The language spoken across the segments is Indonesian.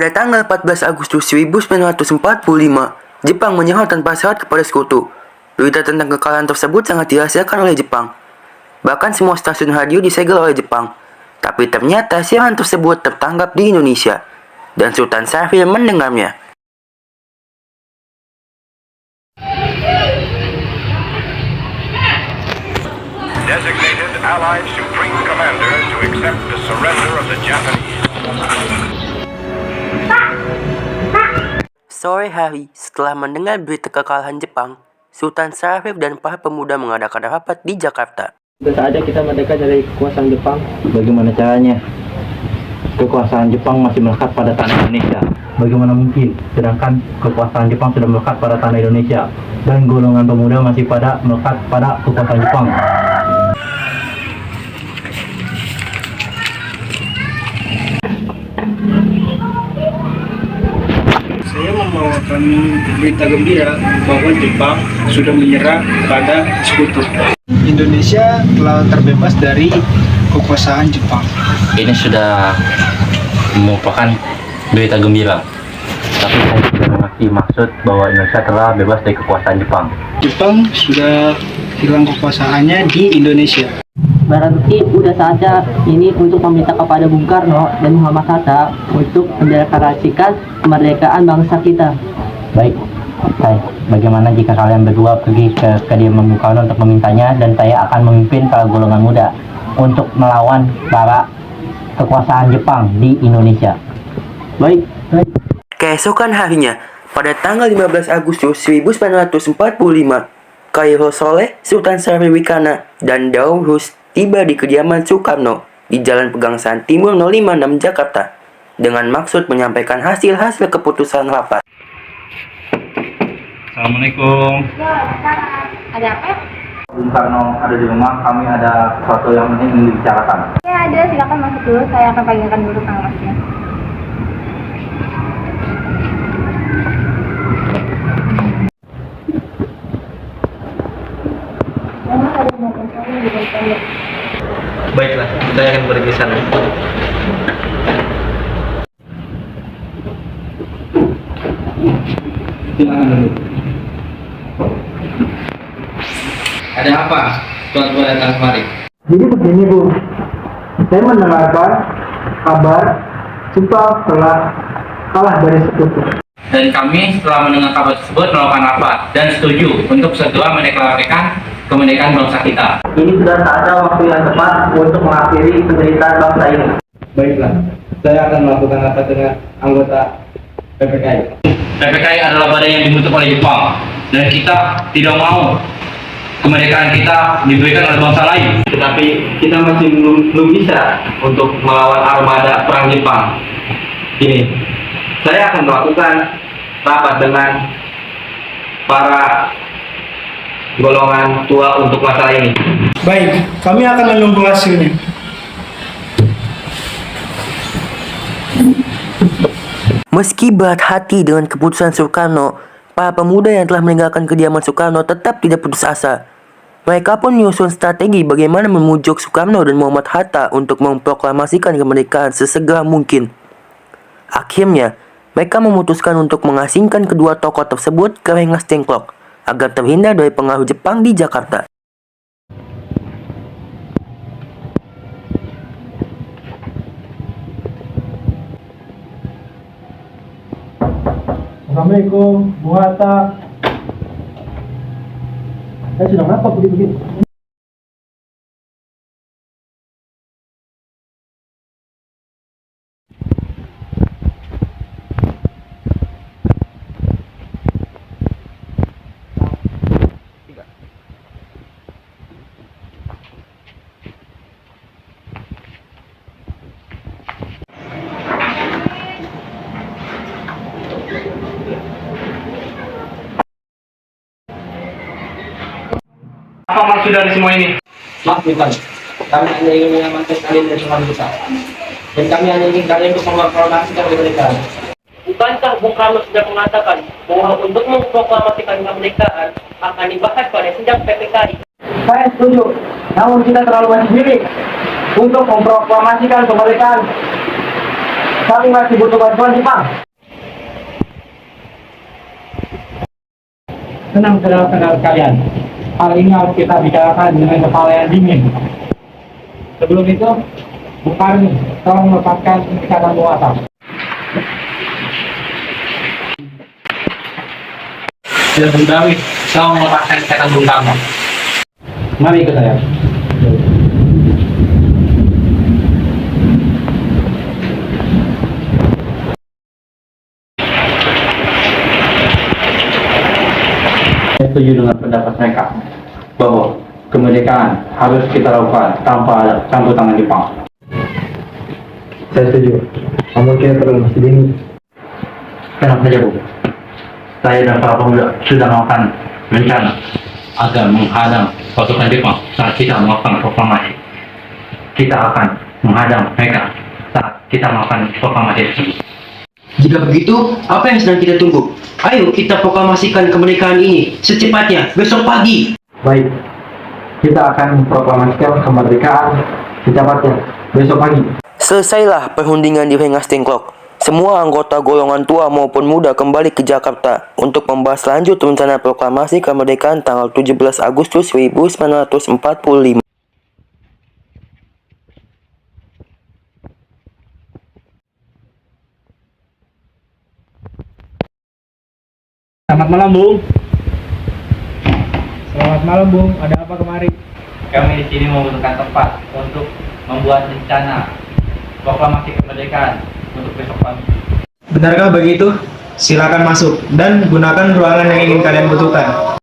Pada tanggal 14 Agustus 1945, Jepang menyerah tanpa syarat kepada sekutu. Berita tentang kekalahan tersebut sangat dirahasiakan oleh Jepang. Bahkan semua stasiun radio disegel oleh Jepang. Tapi ternyata siaran tersebut tertangkap di Indonesia, dan Sultan Syahrir mendengarnya. Designated Allied Supreme Commander to accept the surrender of the Japanese. Sore hari, setelah mendengar berita kekalahan Jepang, Sultan Syahrir dan para pemuda mengadakan rapat di Jakarta. Tentu saja kita merdeka dari kekuasaan Jepang. Bagaimana caranya? Kekuasaan Jepang masih melekat pada tanah Indonesia. Bagaimana mungkin? Sedangkan kekuasaan Jepang sudah melekat pada tanah Indonesia. Dan golongan pemuda masih pada melekat pada kekuasaan Jepang. Saya membawakan berita gembira bahwa Jepang sudah menyerah pada sekutu. Indonesia telah terbebas dari kekuasaan Jepang. Ini sudah merupakan berita gembira. Tapi saya tidak mengerti maksud bahwa Indonesia telah bebas dari kekuasaan Jepang. Jepang sudah hilang kekuasaannya di Indonesia. Berarti udah saatnya ini untuk meminta kepada Bung Karno dan Muhammad Hatta untuk mendeklarasikan kemerdekaan bangsa kita. Baik, bagaimana jika kalian berdua pergi ke kediaman Bung Karno untuk memintanya, dan saya akan memimpin para golongan muda untuk melawan para kekuasaan Jepang di Indonesia. Baik. Keesokan harinya, pada tanggal 15 Agustus 1945, Khairul Soleh, Sultan Syahrir Wikana, dan Daud Hus tiba di kediaman Soekarno di Jalan Pegangsaan Timur 056 Jakarta dengan maksud menyampaikan hasil-hasil keputusan rapat. Assalamualaikum. Ada apa? Bung Karno ada di rumah, kami ada sesuatu yang penting ingin dibicarakan. Ya ada, silakan masuk dulu. Saya akan panggilkan dulu Kang Masnya. Baiklah, kita akan pergi ke sana. Silakan dulu. Ada apa? Tuan-tuan datang kemari. Jadi begini Bu, saya mendengarkan kabar Jepang telah kalah dari sekutu. Dan kami setelah mendengar kabar tersebut melakukan rapat dan setuju untuk segera mendeklarasikan kemerdekaan bangsa kita. Ini sudah saatnya waktu yang tepat untuk mengakhiri penderitaan bangsa ini. Baiklah, saya akan melakukan rapat dengan anggota PPKI. PPKI adalah badan yang dibentuk oleh Jepang dan kita tidak mau kemerdekaan kita diberikan oleh bangsa lain. Tetapi kita masih belum bisa untuk melawan armada perang Jepang. Ini, saya akan melakukan rapat dengan para golongan tua untuk masalah ini. Baik, kami akan menunggu hasilnya. Meski berat hati dengan keputusan Soekarno, para pemuda yang telah meninggalkan kediaman Soekarno tetap tidak putus asa. Mereka pun menyusun strategi bagaimana memujuk Soekarno dan Muhammad Hatta untuk memproklamasikan kemerdekaan sesegera mungkin. Akhirnya, mereka memutuskan untuk mengasingkan kedua tokoh tersebut ke Rengas Dengklok agar terhindar dari pengaruh Jepang di Jakarta. Assalamualaikum, Bu Hatta. Saya sudah ngapa begini? Apa maksud dari semua ini? Maaf Jepang, kami hanya ingin menyelamatkan kalian dari pengaruh Jepang. Dan kami hanya ingin kalian untuk memproklamasikan kemerdekaan. Bukankah Bung Karno sudah mengatakan bahwa untuk memproklamasikan kemerdekaan akan dibahas pada sidang PPKI? Saya setuju, namun kita terlalu banyak diri untuk memproklamasikan kemerdekaan. Kami masih butuh bantuan Jepang. Tenang saudara-saudara sekalian. Hal ini harus kita bicarakan dengan kepala yang dingin. Sebelum itu, Bung Karni, tolong lepaskan ikatan muatan. Sudah Bung Dawi, kau melepaskan ikatan Bung Karno. Mari ikut saya. Saya setuju dengan pendapat mereka bahwa kemerdekaan harus kita lakukan tanpa ada campur tangan Jepang. Saya setuju. Namun kita terlalu masih dini. Tenang saja, Bu. Saya dan para pemuda sudah melakukan rencana agar menghadang pasukan Jepang saat kita melakukan proklamasi. Kita akan menghadang mereka saat kita melakukan proklamasi tersebut. Jika begitu, apa yang sedang kita tunggu? Ayo kita proklamasikan kemerdekaan ini secepatnya, besok pagi. Baik, kita akan memproklamasikan kemerdekaan secepatnya besok pagi. Selesailah perundingan di Rengas Dengklok. Semua anggota golongan tua maupun muda kembali ke Jakarta untuk membahas lanjut rencana proklamasi kemerdekaan tanggal 17 Agustus 1945. Selamat malam, Bung. Selamat malam, Bung. Ada apa kemari? Kami di sini membutuhkan tempat untuk membuat rencana proklamasi kemerdekaan untuk besok pagi. Benarkah begitu? Silakan masuk dan gunakan ruangan yang ingin kalian butuhkan.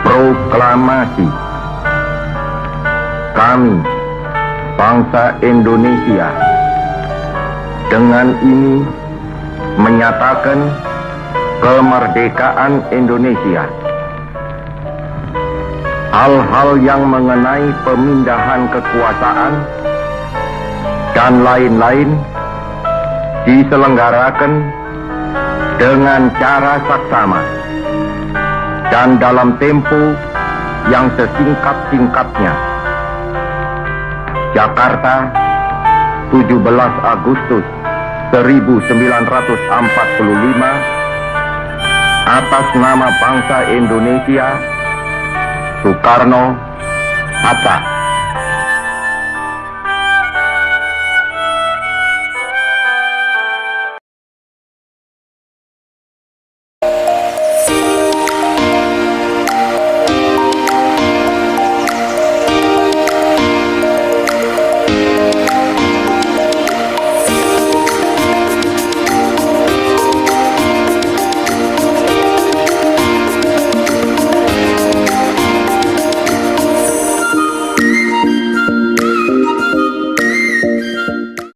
Proklamasi. Kami, bangsa Indonesia, dengan ini menyatakan kemerdekaan Indonesia. Hal-hal yang mengenai pemindahan kekuasaan dan lain-lain diselenggarakan dengan cara saksama dan dalam tempo yang sesingkat-singkatnya. Jakarta, 17 Agustus 1945, atas nama bangsa Indonesia, Soekarno, Hatta.